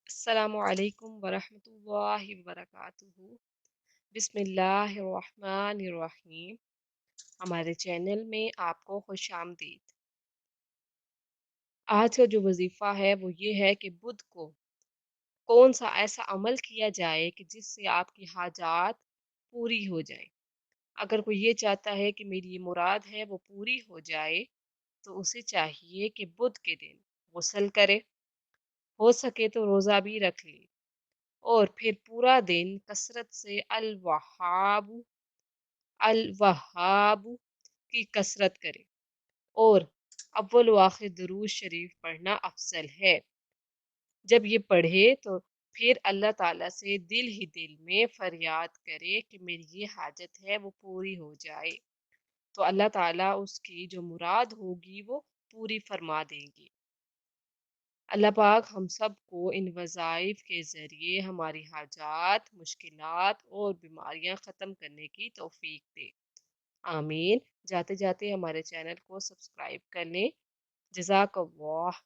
अस्सलामु अलैकुम वरहमतुल्लाहि वबरकातुहू। बिस्मिल्लाहिर्रहमानिर्रहीम। हमारे चैनल में आपको खुश आमदीद। आज का जो वजीफ़ा है वो ये है कि बुध को कौन सा ऐसा अमल किया जाए कि जिससे आपकी हाजात पूरी हो जाए। अगर कोई ये चाहता है कि मेरी ये मुराद है वो पूरी हो जाए तो उसे चाहिए कि बुध के दिन गुस्ल करे, हो सके तो रोज़ा भी रख ले और फिर पूरा दिन कसरत से अल वहाब की कसरत करे और अव्वल व आखिर दुरूद शरीफ पढ़ना अफजल है। जब ये पढ़े तो फिर अल्लाह ताला से दिल ही दिल में फरियाद करे कि मेरी ये हाजत है वो पूरी हो जाए, तो अल्लाह ताला उसकी जो मुराद होगी वो पूरी फरमा देंगे। अल्लाह पाक हम सबको इन वज़ाइफ के ज़रिए हमारी हाजात, मुश्किलात और बीमारियां ख़त्म करने की तौफीक दे। आमीन। जाते जाते हमारे चैनल को सब्सक्राइब कर लें। जज़ाकल्लाह।